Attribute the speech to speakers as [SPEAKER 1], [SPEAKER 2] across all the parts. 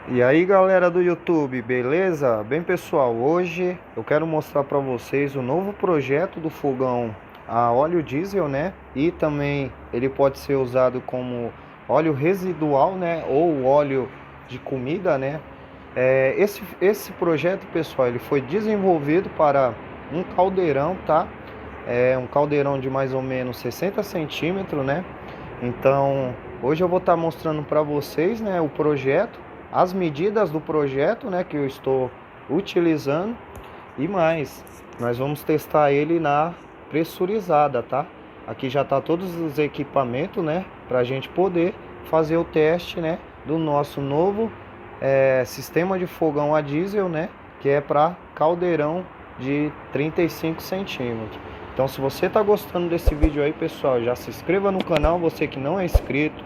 [SPEAKER 1] E aí galera do YouTube, beleza? Bem pessoal, hoje eu quero mostrar para vocês o novo projeto do fogão a óleo diesel, né? E também ele pode ser usado como óleo residual, né? Ou óleo de comida, né? Esse projeto, pessoal, ele foi desenvolvido para um caldeirão, tá? É um caldeirão de mais ou menos 60 centímetros, né? Então, hoje eu vou estar mostrando para vocês, né, o projeto, as medidas do projeto, né, que eu estou utilizando e mais. Nós vamos testar ele na pressurizada, tá? Aqui já tá todos os equipamentos, né, para a gente poder fazer o teste, né, do nosso novo sistema de fogão a diesel, né, que é para caldeirão de 35 centímetros. Então, se você está gostando desse vídeo aí, pessoal, já se inscreva no canal, você que não é inscrito,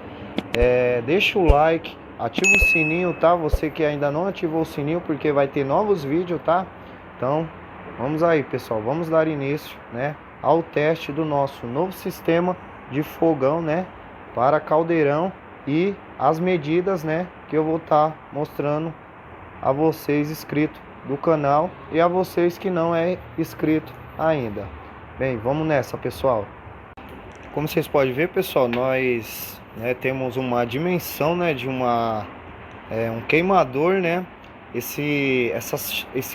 [SPEAKER 1] deixa o like, ativa o sininho, tá? Você que ainda não ativou o sininho, porque vai ter novos vídeos, tá? Então, vamos aí, pessoal, vamos dar início, né, ao teste do nosso novo sistema de fogão, né, para caldeirão e as medidas, né, que eu vou estar mostrando a vocês inscritos do canal e a vocês que não é inscrito ainda. Bem, vamos nessa, pessoal. Como vocês podem ver, pessoal, nós, né, temos uma dimensão, né, de um queimador, né. Esse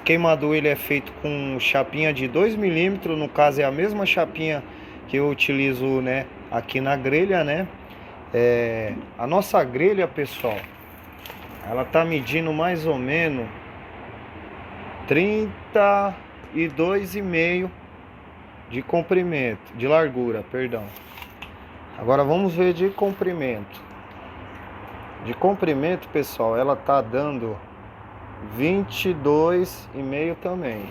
[SPEAKER 1] queimador ele é feito com chapinha de 2 milímetros, no caso é a mesma chapinha que eu utilizo, né, aqui na grelha, né. A nossa grelha, pessoal, ela tá medindo mais ou menos 32,5 de comprimento, de largura, perdão. Agora vamos ver de comprimento. De comprimento, pessoal, ela tá dando 22,5 também.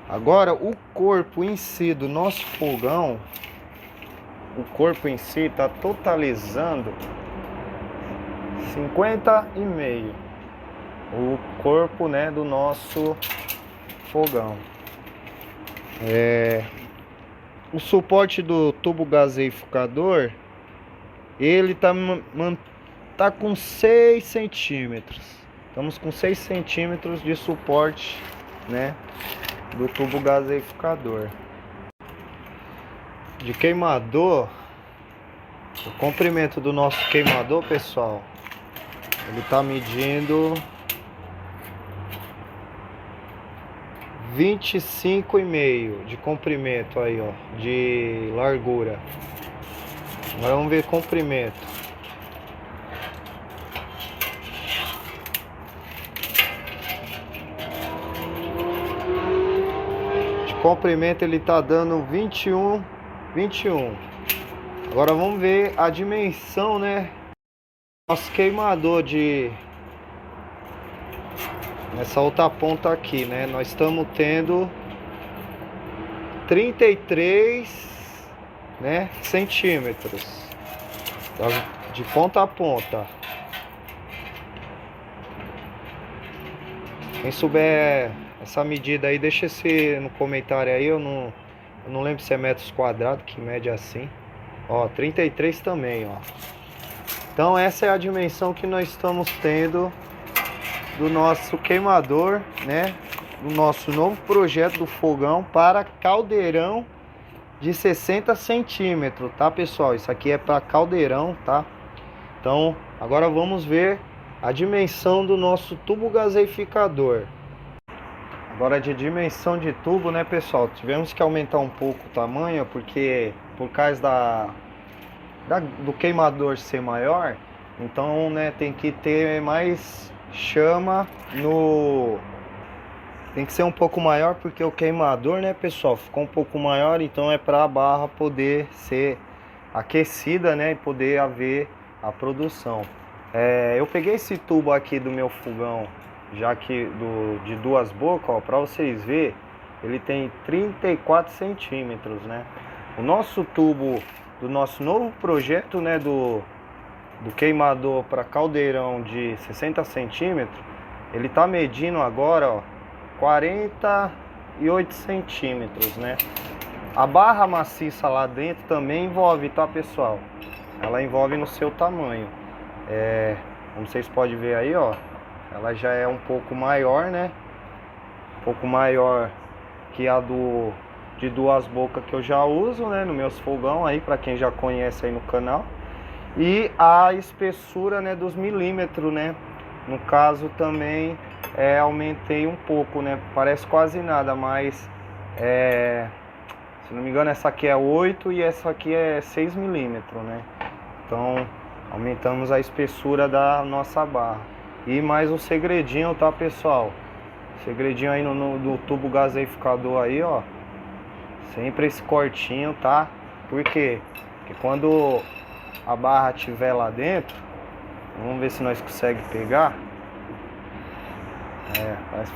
[SPEAKER 1] Agora o corpo em si do nosso fogão, o corpo em si tá totalizando 50,5. O corpo, né, do nosso fogão. O suporte do tubo gaseificador, ele tá com 6 centímetros. Estamos com 6 centímetros de suporte, né, do tubo gaseificador. De queimador, o comprimento do nosso queimador, pessoal, ele tá medindo 25,5 de comprimento aí, ó, de largura. Agora vamos ver comprimento. De comprimento ele tá dando 21. Agora vamos ver a dimensão, né? Nosso queimador de nessa outra ponta aqui, né? Nós estamos tendo 33, né, centímetros de ponta a ponta. Quem souber essa medida aí, deixa no comentário aí. Eu não lembro se é metros quadrados que mede assim. Ó, 33 também, ó. Então essa é a dimensão que nós estamos tendo do nosso queimador, né, do nosso novo projeto do fogão para caldeirão de 60 centímetros, tá, pessoal? Isso aqui é para caldeirão, tá? Então agora vamos ver a dimensão do nosso tubo gaseificador. Agora de dimensão de tubo, né, pessoal, tivemos que aumentar um pouco o tamanho, porque por causa do queimador ser maior, então, né, tem que ter mais chama tem que ser um pouco maior, porque o queimador, né, pessoal, ficou um pouco maior, então é para a barra poder ser aquecida, né, e poder haver a produção. Eu peguei esse tubo aqui do meu fogão, já que de duas bocas, ó, para vocês verem, ele tem 34 centímetros, né. O nosso tubo do nosso novo projeto, né, do queimador para caldeirão de 60 centímetros, ele tá medindo agora, ó, 48 centímetros, né? A barra maciça lá dentro também envolve, tá, pessoal? Ela envolve no seu tamanho. Como vocês podem ver aí, ó, ela já é um pouco maior, né? Um pouco maior que a de duas bocas que eu já uso, né, nos meus fogão aí, para quem já conhece aí no canal. E a espessura, né, dos milímetros, né? No caso também aumentei um pouco, né? Parece quase nada, mas se não me engano essa aqui é 8 e essa aqui é 6 milímetros, né? Então aumentamos a espessura da nossa barra. E mais um segredinho, tá, pessoal? Segredinho aí no tubo gaseificador aí, ó. Sempre esse cortinho, tá? Por quê? Porque quando a barra estiver lá dentro, vamos ver se nós conseguimos pegar.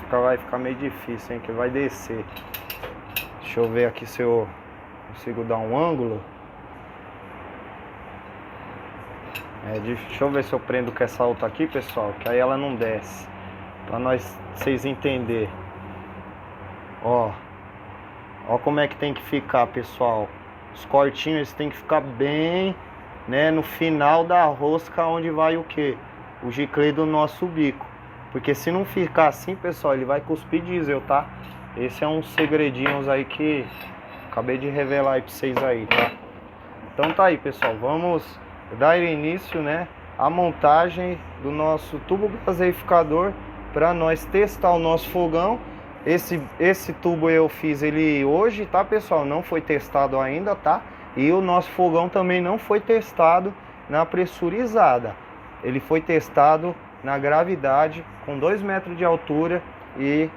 [SPEAKER 1] Vai ficar meio difícil, hein? Que vai descer. Deixa eu ver aqui se eu consigo dar um ângulo. Deixa eu ver se eu prendo com essa outra aqui, pessoal, que aí ela não desce. Pra vocês entenderem. Ó como é que tem que ficar, pessoal. Os cortinhos eles tem que ficar bem, né, no final da rosca, onde vai o que? O giclê do nosso bico. Porque se não ficar assim, pessoal, ele vai cuspir diesel, tá? Esse é um segredinhos aí que acabei de revelar aí pra vocês aí, tá? Então tá aí, pessoal, vamos dar início, né, à montagem do nosso tubo gaseificador para nós testar o nosso fogão. Esse tubo eu fiz ele hoje, tá, pessoal? Não foi testado ainda, tá? E o nosso fogão também não foi testado na pressurizada. Ele foi testado na gravidade, com 2 metros de altura, e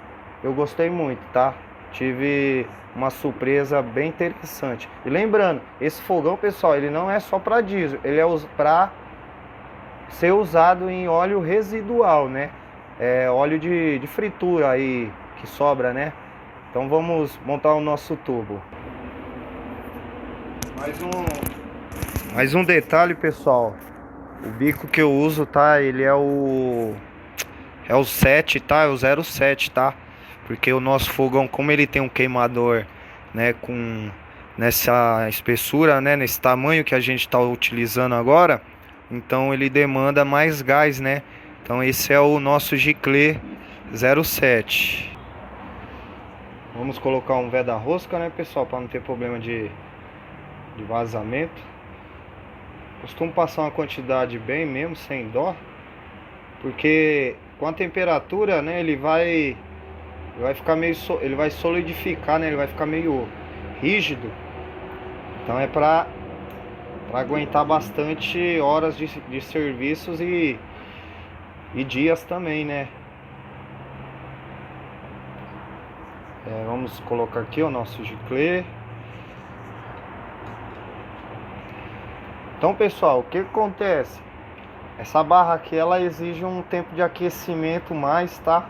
[SPEAKER 1] eu gostei muito, tá? Tive uma surpresa bem interessante. E lembrando, esse fogão, pessoal, ele não é só para diesel, ele é para ser usado em óleo residual, né? Óleo de fritura aí que sobra, né? Então vamos montar o nosso tubo. Mais um detalhe, pessoal. O bico que eu uso, tá? Ele é o 7, tá? É o 07, tá? Porque o nosso fogão, como ele tem um queimador, né, nessa espessura, né, nesse tamanho que a gente está utilizando agora, então ele demanda mais gás, né? Então esse é o nosso giclê 07. Vamos colocar um veda rosca, né, pessoal, para não ter problema de vazamento. Costumo passar uma quantidade bem mesmo, sem dó, porque com a temperatura, né, ele vai ficar meio, ele vai solidificar, né, ele vai ficar meio rígido. Então é para aguentar bastante horas de serviços e dias também, né? Vamos colocar aqui o nosso giclê. Então, pessoal, o que acontece? Essa barra aqui, ela exige um tempo de aquecimento mais, tá?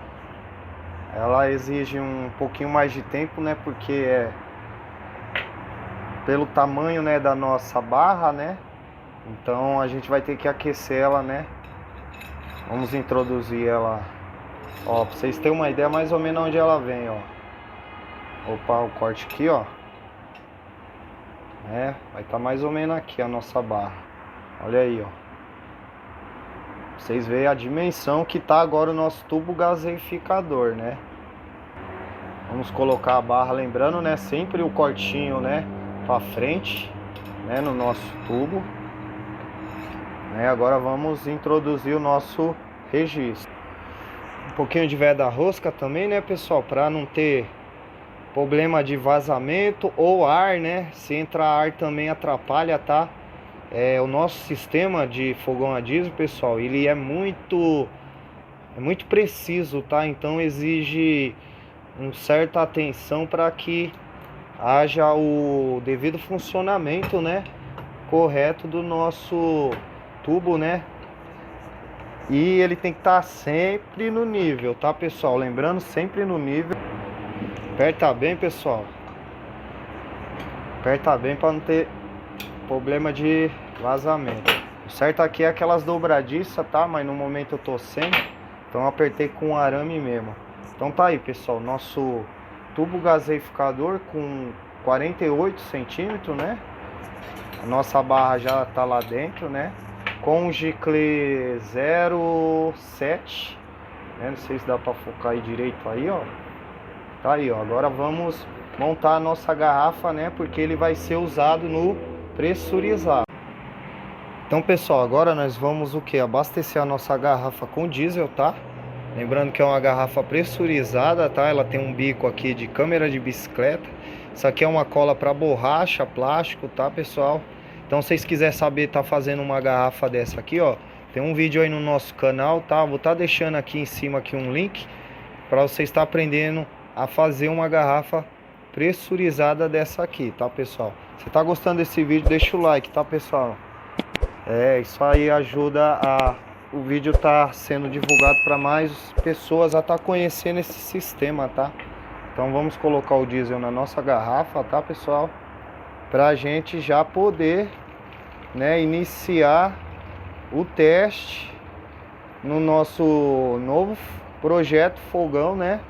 [SPEAKER 1] Ela exige um pouquinho mais de tempo, né? Porque pelo tamanho, né, da nossa barra, né? Então a gente vai ter que aquecer ela, né? Vamos introduzir ela, ó, pra vocês terem uma ideia mais ou menos onde ela vem, ó. Opa, o corte aqui, ó. Vai estar mais ou menos aqui a nossa barra. Olha aí, ó. Vocês veem a dimensão que tá agora o nosso tubo gaseificador, né? Vamos colocar a barra, lembrando, né, sempre o cortinho, né, para frente, né, no nosso tubo. Agora vamos introduzir o nosso registro. Um pouquinho de veda rosca também, né, pessoal, para não ter problema de vazamento ou ar, né? Se entrar ar também atrapalha, tá? O nosso sistema de fogão a diesel, pessoal, ele é muito preciso, tá? Então exige uma certa atenção para que haja o devido funcionamento, né, correto do nosso tubo, né? E ele tem que estar sempre no nível, tá, pessoal? Lembrando, sempre no nível. Aperta bem, pessoal. Aperta bem para não ter problema de vazamento. O certo aqui é aquelas dobradiças, tá? Mas no momento eu tô sem, então eu apertei com arame mesmo. Então tá aí, pessoal, nosso tubo gaseificador com 48 centímetros, né? A nossa barra já tá lá dentro, né? com gicle 07, né? Não sei se dá para focar aí direito aí, ó. Tá aí, ó. Agora vamos montar a nossa garrafa, né? Porque ele vai ser usado no pressurizado. Então, pessoal, agora nós vamos o que? Abastecer a nossa garrafa com diesel, tá? Lembrando que é uma garrafa pressurizada, tá? Ela tem um bico aqui de câmera de bicicleta. Isso aqui é uma cola para borracha, plástico, tá, pessoal? Então, se vocês quiserem saber, tá fazendo uma garrafa dessa aqui, ó, tem um vídeo aí no nosso canal, tá? Vou estar deixando aqui em cima aqui um link para você estar aprendendo a fazer uma garrafa pressurizada dessa aqui, tá, pessoal? Se tá gostando desse vídeo, deixa o like, tá, pessoal? Isso aí ajuda o vídeo tá sendo divulgado para mais pessoas a estar conhecendo esse sistema, tá? Então vamos colocar o diesel na nossa garrafa, tá, pessoal? Pra gente já poder, né, iniciar o teste no nosso novo projeto fogão, né?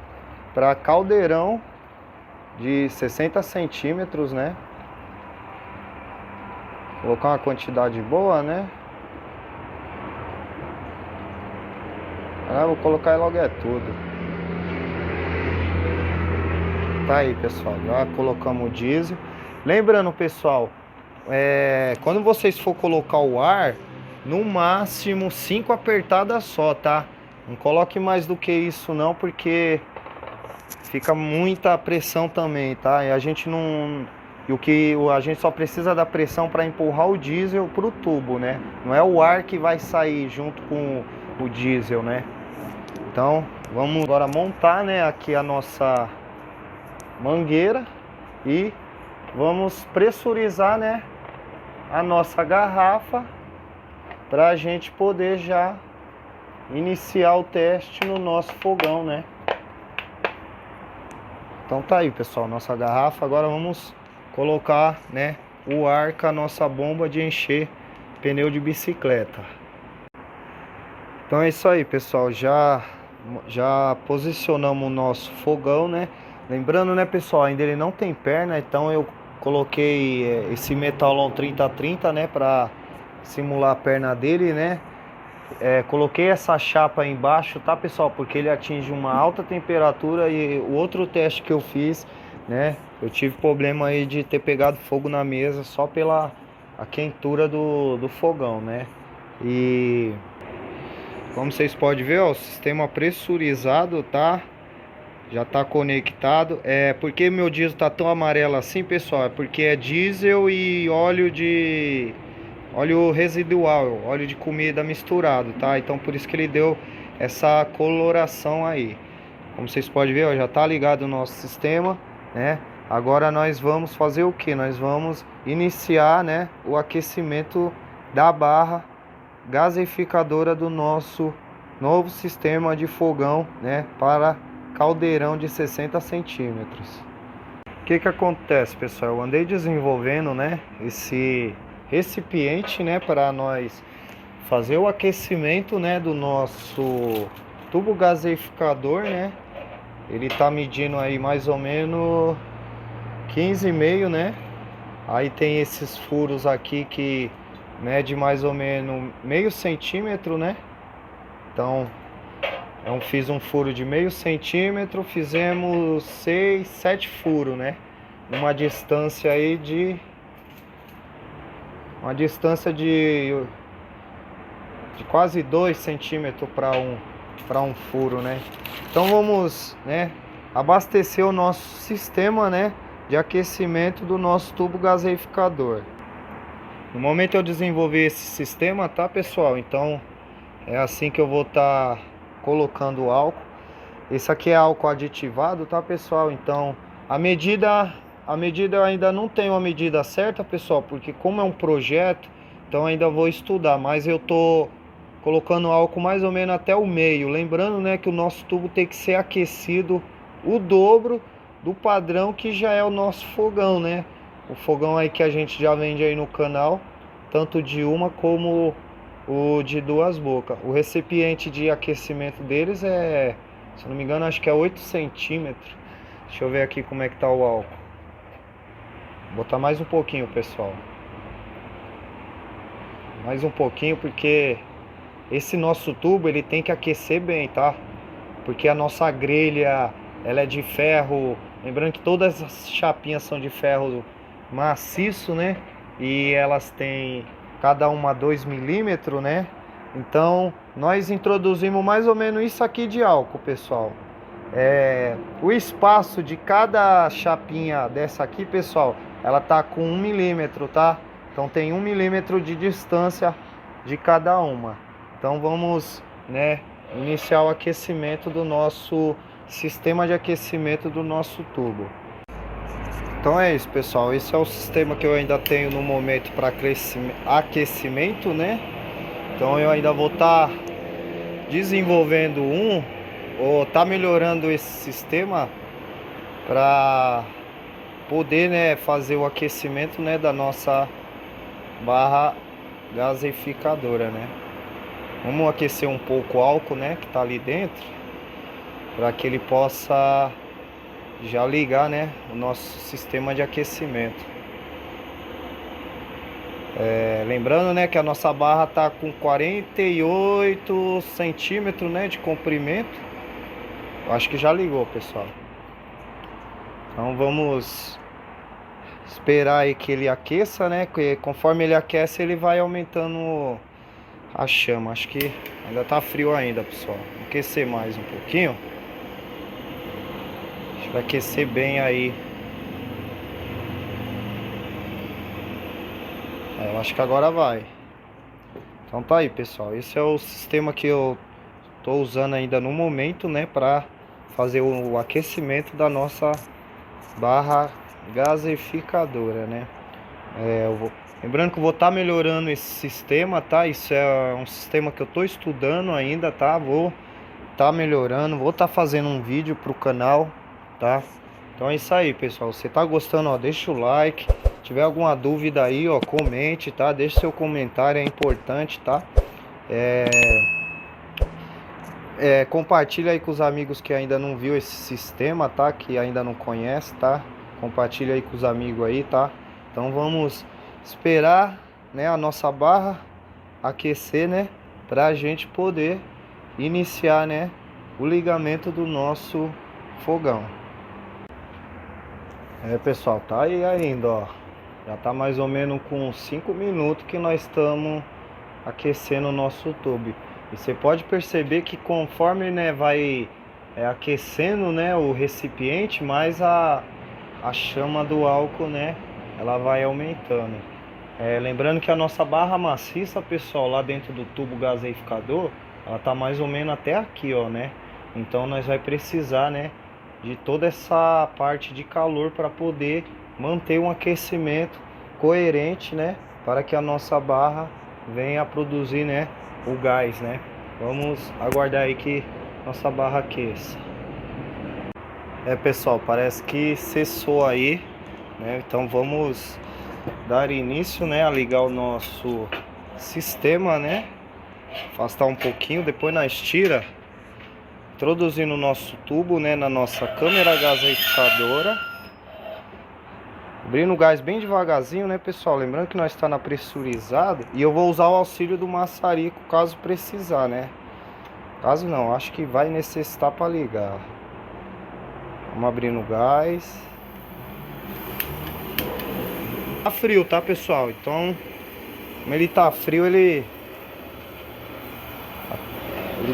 [SPEAKER 1] Para caldeirão de 60 centímetros, né? Colocar uma quantidade boa, né? Vou colocar logo tudo. Tá aí, pessoal, já colocamos o diesel. Lembrando, pessoal, quando vocês for colocar o ar, no máximo 5 apertadas só, tá? Não coloque mais do que isso não, porque fica muita pressão também, tá? E a gente não... a gente só precisa da pressão para empurrar o diesel pro tubo, né? Não é o ar que vai sair junto com o diesel, né? Então, vamos agora montar, né, aqui a nossa mangueira e vamos pressurizar, né, a nossa garrafa para a gente poder já iniciar o teste no nosso fogão, né? Então tá aí, pessoal, nossa garrafa. Agora vamos colocar, né, o ar com a nossa bomba de encher pneu de bicicleta. Então é isso aí, pessoal, já posicionamos o nosso fogão, né? Lembrando, né, pessoal, ainda ele não tem perna, então eu coloquei esse Metalon 3030, né, para simular a perna dele, né? Coloquei essa chapa aí embaixo, tá, pessoal? Porque ele atinge uma alta temperatura e o outro teste que eu fiz, né, eu tive problema aí de ter pegado fogo na mesa só pela quentura do fogão, né? E como vocês podem ver, ó, o sistema pressurizado, tá? Já tá conectado. Porque meu diesel tá tão amarelo assim, pessoal? É porque é diesel e óleo residual, óleo de comida misturado, tá? Então por isso que ele deu essa coloração aí. Como vocês podem ver, ó, já tá ligado o nosso sistema, né? Agora nós vamos fazer o que? Nós vamos iniciar, né, o aquecimento da barra gaseificadora do nosso novo sistema de fogão, né, para caldeirão de 60 centímetros. O que acontece, pessoal? Eu andei desenvolvendo, né, esse recipiente, né, para nós fazer o aquecimento, né, do nosso tubo gaseificador, né? Ele tá medindo aí mais ou menos 15,5, né? Aí tem esses furos aqui que mede mais ou menos meio centímetro, né? Então eu fiz um furo de meio centímetro, fizemos 6, 7 furos, né? Uma distância aí de quase 2 centímetros para um furo, né? Então vamos, né, abastecer o nosso sistema, né, de aquecimento do nosso tubo gaseificador. No momento eu desenvolvi esse sistema, tá, pessoal? Então é assim que eu vou estar colocando o álcool. Esse aqui é álcool aditivado, tá, pessoal? Então a medida eu ainda não tenho a medida certa, pessoal, porque como é um projeto, então ainda vou estudar, mas eu tô colocando álcool mais ou menos até o meio. Lembrando, né, que o nosso tubo tem que ser aquecido o dobro do padrão que já é o nosso fogão, né? O fogão aí que a gente já vende aí no canal, tanto de uma como o de 2 bocas. O recipiente de aquecimento deles se não me engano, acho que é 8 centímetros. Deixa eu ver aqui como é que tá o álcool. Vou botar mais um pouquinho, pessoal. mais um pouquinho, porque esse nosso tubo ele tem que aquecer bem, tá? Porque a nossa grelha, ela é de ferro, lembrando que todas as chapinhas são de ferro maciço, né? E elas têm cada uma 2 milímetros, né? Então nós introduzimos mais ou menos isso aqui de álcool, pessoal. O espaço de cada chapinha dessa aqui, pessoal, ela tá com 1 milímetro, tá? Então tem 1 milímetro de distância de cada uma. Então vamos, né, iniciar o aquecimento do nosso sistema de aquecimento do nosso tubo. Então é isso, pessoal. Esse é o sistema que eu ainda tenho no momento para aquecimento, né? Então eu ainda vou estar desenvolvendo ou tá melhorando esse sistema para poder, né, fazer o aquecimento, né, da nossa barra gaseificadora, né? Vamos aquecer um pouco o álcool, né, que tá ali dentro, para que ele possa já ligar, né, o nosso sistema de aquecimento. Lembrando, né, que a nossa barra tá com 48 centímetros, né, de comprimento. Eu acho que já ligou, pessoal. Então vamos esperar aí que ele aqueça, né, porque conforme ele aquece ele vai aumentando a chama. Acho que ainda tá frio ainda, pessoal. Vou aquecer mais um pouquinho. Acho que vai aquecer bem aí. Eu acho que agora vai. Então tá aí, pessoal. Esse é o sistema que eu tô usando ainda no momento, né, para fazer o aquecimento da nossa barra gaseificadora, né? Lembrando que eu vou estar melhorando esse sistema, tá? Isso é um sistema que eu tô estudando ainda, tá? Vou estar melhorando, vou estar fazendo um vídeo pro canal, tá? Então é isso aí, pessoal. Se tá gostando, ó, deixa o like. Se tiver alguma dúvida aí, ó, comente, tá? Deixa seu comentário, é importante, tá? Compartilha aí com os amigos que ainda não viu esse sistema, tá? Que ainda não conhece, tá? Compartilha aí com os amigos aí, tá? Então vamos esperar, né, a nossa barra aquecer, né? Pra gente poder iniciar, né, o ligamento do nosso fogão. Pessoal, tá aí ainda, ó. Já tá mais ou menos com 5 minutos que nós estamos aquecendo o nosso tubo. E você pode perceber que conforme, né, vai aquecendo, né, o recipiente, mais a chama do álcool, né, ela vai aumentando. Lembrando que a nossa barra maciça, pessoal, lá dentro do tubo gaseificador, ela tá mais ou menos até aqui, ó, né? Então nós vai precisar, né, de toda essa parte de calor para poder manter um aquecimento coerente, né, para que a nossa barra venha a produzir, né, o gás, né? Vamos aguardar aí que nossa barra aqueça. Pessoal, parece que cessou aí, né? Então vamos dar início, né, a ligar o nosso sistema, né? Afastar um pouquinho, depois nós tira, introduzindo o nosso tubo, né, na nossa câmara gaseificadora, abrindo o gás bem devagarzinho, né, pessoal? Lembrando que nós está na pressurizado e eu vou usar o auxílio do maçarico caso precisar, né? Caso não, acho que vai necessitar para ligar. Vamos abrindo o gás. Tá frio, tá, pessoal? Então, como ele tá frio, ele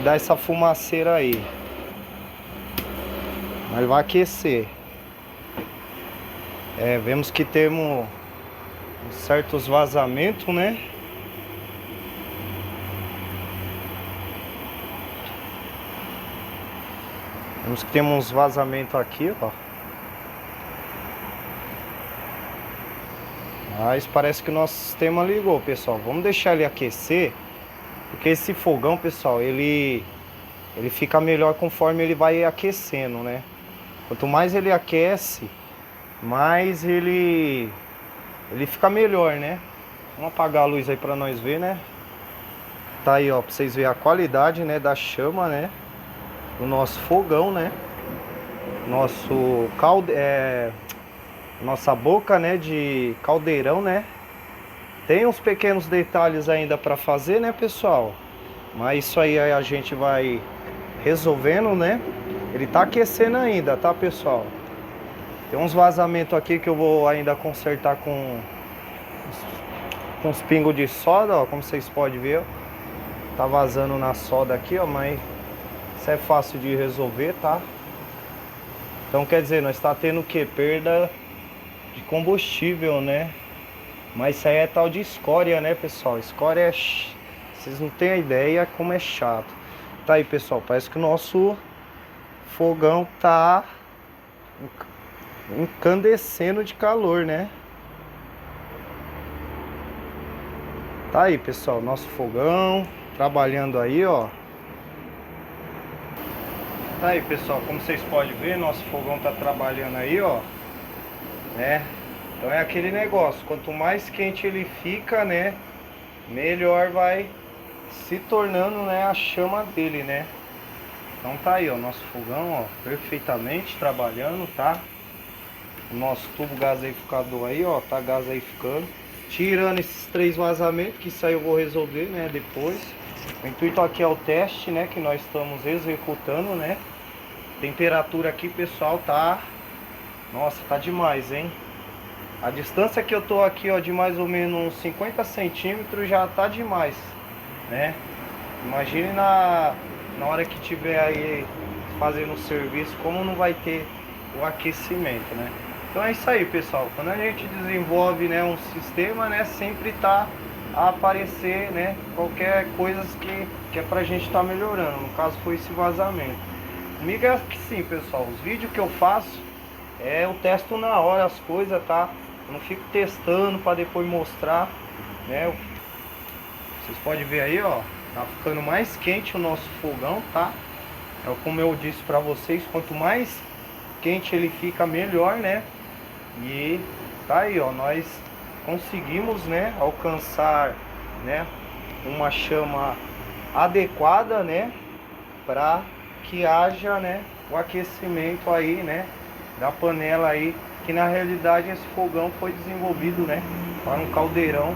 [SPEAKER 1] dá essa fumaceira aí. Mas vai aquecer. Vemos que temos certos vazamentos, né? Vemos que temos uns vazamentos aqui, ó. Mas parece que o nosso sistema ligou, pessoal. Vamos deixar ele aquecer, porque esse fogão, pessoal, ele fica melhor conforme ele vai aquecendo, né? Quanto mais ele aquece, mais ele fica melhor, né? Vamos apagar a luz aí pra nós ver, né? Tá aí, ó, pra vocês verem a qualidade, né, da chama, né, do nosso fogão, né? Nossa boca, né, de caldeirão, né, Tem uns pequenos detalhes ainda para fazer, né, pessoal? Mas isso aí a gente vai resolvendo, né? Ele tá aquecendo ainda, tá, pessoal? Tem uns vazamentos aqui que eu vou ainda consertar com uns pingos de soda, ó, como vocês podem ver, ó. Tá vazando na soda aqui, ó, mas isso é fácil de resolver, tá? Então quer dizer, nós tá tendo o que? Perda de combustível, né? Mas isso aí é tal de escória, né, pessoal? Escória é... Vocês não têm ideia como é chato. Tá aí, pessoal, parece que o nosso fogão tá incandescendo de calor, né? Tá aí, pessoal, nosso fogão trabalhando aí, ó. Tá aí, pessoal, como vocês podem ver, nosso fogão tá trabalhando aí, ó, né? Então é aquele negócio, quanto mais quente ele fica, né, melhor vai se tornando, né, a chama dele, né? Então tá aí, ó, nosso fogão, ó, perfeitamente trabalhando, tá? O nosso tubo gaseificador aí, ó, tá gaseificando. Tirando esses 3 vazamentos, que isso aí eu vou resolver, né, depois. O intuito aqui é o teste, né, que nós estamos executando, né. Temperatura aqui, pessoal, tá... Nossa, tá demais, hein. A distância que eu tô aqui, ó, de mais ou menos uns 50 centímetros já tá demais, né. Imagine na hora que tiver aí fazendo o serviço, como não vai ter o aquecimento, né. Então é isso aí, pessoal. Quando a gente desenvolve, né, um sistema, né, sempre tá a aparecer, né, qualquer coisa que é pra gente estar melhorando. No caso foi esse vazamento. Comigo é que sim, pessoal. Os vídeos que eu faço eu testo na hora as coisas, tá? Eu não fico testando para depois mostrar, né? Vocês podem ver aí, ó, tá ficando mais quente o nosso fogão, tá? É como eu disse pra vocês, quanto mais quente ele fica, melhor, né? E tá aí, ó, nós conseguimos, né, alcançar, né, uma chama adequada, né, para que haja, né, o aquecimento aí, né, da panela aí, que na realidade esse fogão foi desenvolvido, né, para um caldeirão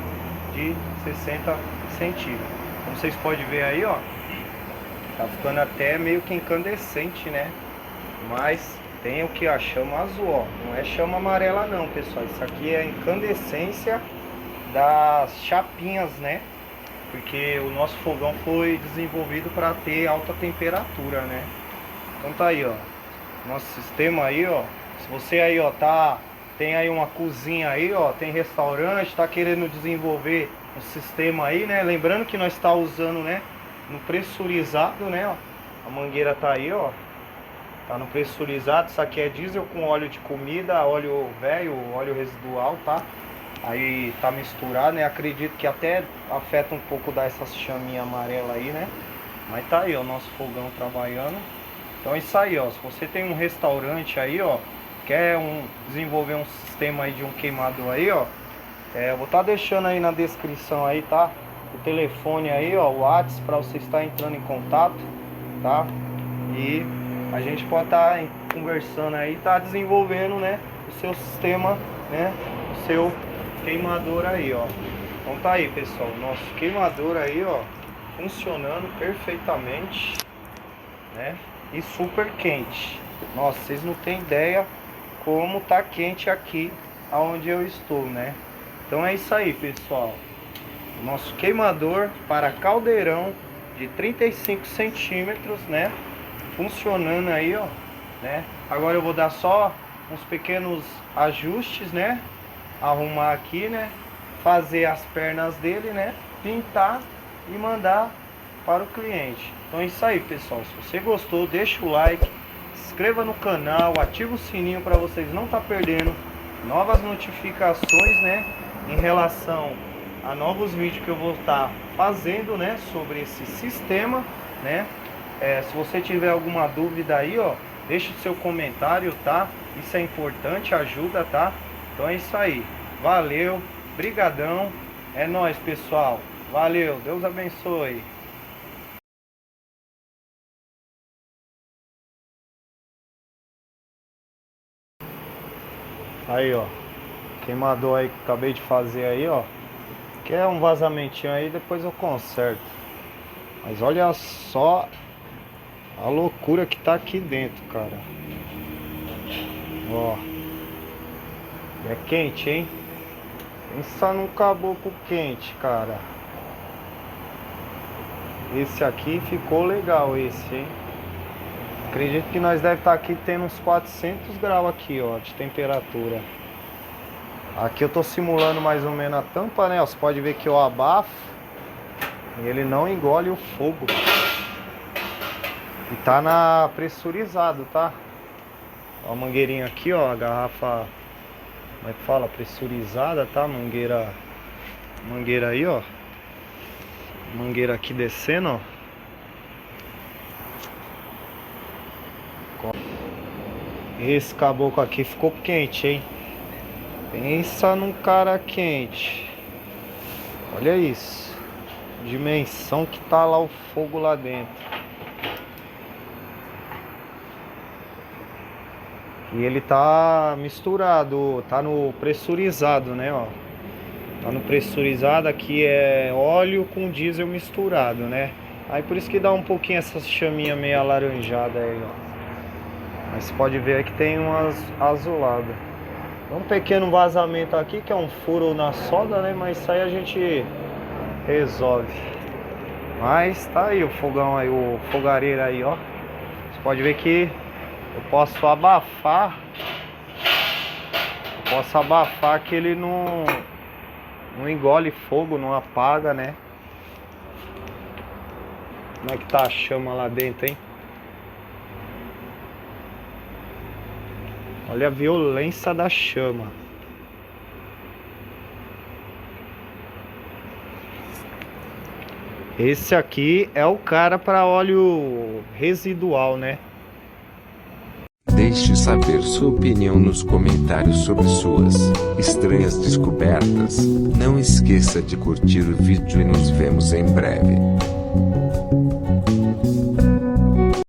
[SPEAKER 1] de 60 centímetros. Como vocês podem ver aí, ó, tá ficando até meio que incandescente, né, mas tem o que? A chama azul, ó. Não é chama amarela não, pessoal. Isso aqui é a incandescência das chapinhas, né? Porque o nosso fogão foi desenvolvido para ter alta temperatura, né? Então tá aí, ó. Nosso sistema aí, ó. Se você aí, ó, tem aí uma cozinha aí, ó, tem restaurante, tá querendo desenvolver um sistema aí, né? Lembrando que nós está usando, né, no pressurizado, né, ó. A mangueira tá aí, ó. Tá no pressurizado, isso aqui é diesel com óleo de comida, óleo velho, óleo residual, tá? Aí tá misturado, né? Acredito que até afeta um pouco dessas chaminhas amarelas aí, né? Mas tá aí, ó, nosso fogão trabalhando. Então é isso aí, ó. Se você tem um restaurante aí, ó, quer desenvolver um sistema aí de um queimador aí, ó, eu vou estar deixando aí na descrição aí, tá? O telefone aí, ó, o WhatsApp para você estar entrando em contato, tá? E a gente pode estar conversando aí, tá desenvolvendo, né, o seu sistema, né, o seu queimador aí, ó. Então tá aí, pessoal, o nosso queimador aí, ó, funcionando perfeitamente, né, e super quente. Nossa, vocês não têm ideia como tá quente aqui aonde eu estou, né. Então é isso aí, pessoal. O nosso queimador para caldeirão de 35 centímetros, né, funcionando aí, ó, né? Agora eu vou dar só uns pequenos ajustes, né? Arrumar aqui, né? Fazer as pernas dele, né? Pintar e mandar para o cliente. Então é isso aí, pessoal. Se você gostou, deixa o like, se inscreva no canal, ativa o sininho para vocês não estar perdendo novas notificações, né? Em relação a novos vídeos que eu vou estar fazendo, né? Sobre esse sistema, né? Se você tiver alguma dúvida aí, ó, deixa o seu comentário, tá? Isso é importante, ajuda, tá? Então é isso aí. Valeu, brigadão. É nóis, pessoal. Valeu, Deus abençoe. Aí, ó. Queimador aí que acabei de fazer aí, ó. Que é um vazamentinho aí, depois eu conserto. Mas olha só a loucura que tá aqui dentro, cara. Ó. É quente, hein? Pensa num caboclo quente, cara. Esse aqui ficou legal, esse, hein? Acredito que nós deve estar aqui tendo uns 400 graus aqui, ó, de temperatura. Aqui eu tô simulando mais ou menos a tampa, né? Você pode ver que eu abafo e ele não engole o fogo. E tá na pressurizado, tá? Ó, a mangueirinha aqui, ó, a garrafa, como é que fala? Pressurizada, tá? Mangueira aí, ó. Mangueira aqui descendo, ó. Esse caboclo aqui ficou quente, hein? Pensa num cara quente. Olha isso. Dimensão que tá lá o fogo lá dentro. E ele tá misturado, tá no pressurizado, né, ó. Tá no pressurizado, aqui é óleo com diesel misturado, né? Aí por isso que dá um pouquinho essa chaminha meio alaranjada aí, ó. Mas você pode ver aí que tem umas azuladas. Um pequeno vazamento aqui, que é um furo na solda, né? Mas isso aí a gente resolve. Mas tá aí o fogão aí, o fogareiro aí, ó. Você pode ver que eu posso abafar. Que ele não engole fogo, não apaga, né? Como é que tá a chama lá dentro, hein? Olha a violência da chama. Esse aqui é o cara para óleo residual, né?
[SPEAKER 2] Deixe saber sua opinião nos comentários sobre suas estranhas descobertas. Não esqueça de curtir o vídeo e nos vemos em breve.